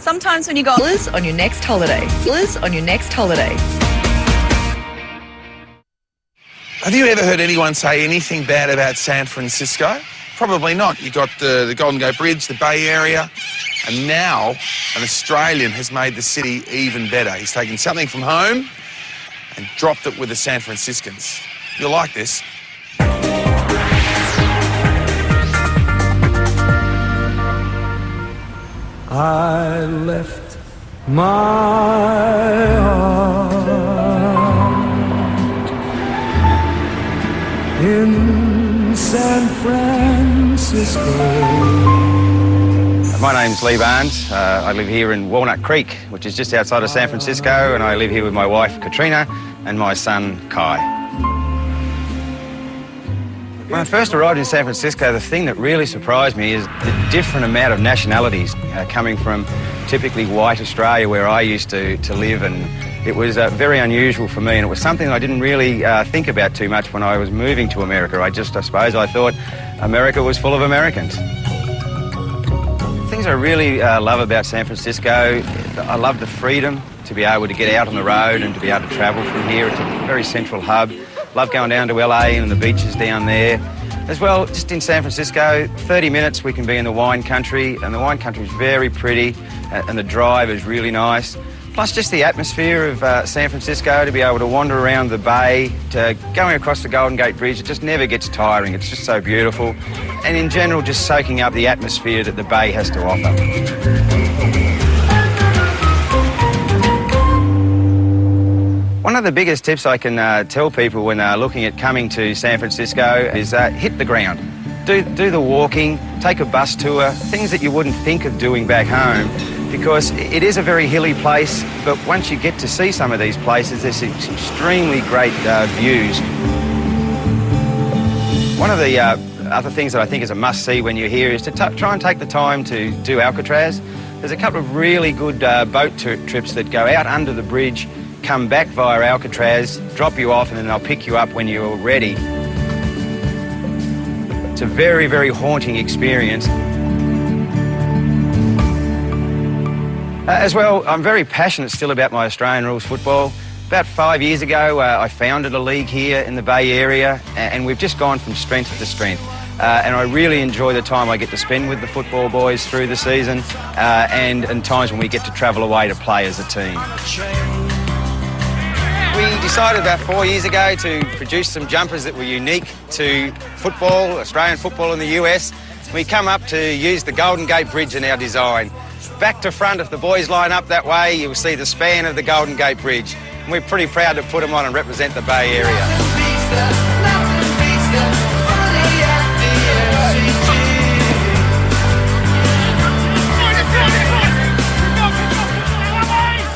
Sometimes when you go on your next holiday. On your next holiday. Have you ever heard anyone say anything bad about San Francisco? Probably not. You got the Golden Gate Bridge, the Bay Area, and now an Australian has made the city even better. He's taken something from home and dropped it with the San Franciscans. You'll like this. I left my heart in San Francisco. My name's Leigh Barnes. I live here in Walnut Creek, which is just outside of San Francisco, and I live here with my wife Katrina and my son Kai. When I first arrived in San Francisco, the thing that really surprised me is the different amount of nationalities coming from typically white Australia, where I used to live, and it was very unusual for me, and it was something I didn't really think about too much when I was moving to America. I suppose I thought America was full of Americans. Things I really love about San Francisco, I love the freedom to be able to get out on the road and to be able to travel from here. It's a very central hub. Love going down to LA and the beaches down there. As well, just in San Francisco, 30 minutes we can be in the wine country, and the wine country is very pretty, and the drive is really nice. Plus just the atmosphere of San Francisco, to be able to wander around the bay, to going across the Golden Gate Bridge, it just never gets tiring. It's just so beautiful. And in general, just soaking up the atmosphere that the bay has to offer. One of the biggest tips I can tell people when looking at coming to San Francisco is hit the ground. Do the walking, take a bus tour, things that you wouldn't think of doing back home, because it is a very hilly place, but once you get to see some of these places, there's extremely great views. One of the other things that I think is a must-see when you're here is to try and take the time to do Alcatraz. There's a couple of really good boat trips that go out under the bridge, come back via Alcatraz, drop you off, and then they'll pick you up when you're ready. It's a very, very haunting experience. As well, I'm very passionate still about my Australian rules football. About 5 years ago, I founded a league here in the Bay Area, and we've just gone from strength to strength. And I really enjoy the time I get to spend with the football boys through the season, and times when we get to travel away to play as a team. We decided about 4 years ago to produce some jumpers that were unique to football, Australian football in the US. We come up to use the Golden Gate Bridge in our design. Back to front, if the boys line up that way, you'll see the span of the Golden Gate Bridge. And we're pretty proud to put them on and represent the Bay Area.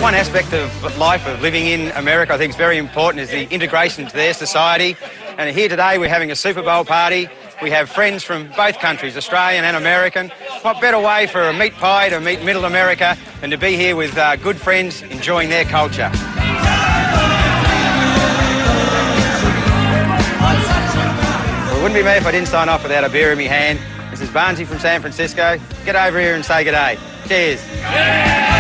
One aspect of life of living in America I think is very important is the integration into their society. And here today we're having a Super Bowl party. We have friends from both countries, Australian and American. What better way for a meat pie to meet Middle America than to be here with good friends enjoying their culture. Well, it wouldn't be me if I didn't sign off without a beer in my hand. This is Barnesy from San Francisco. Get over here and say good day. Cheers.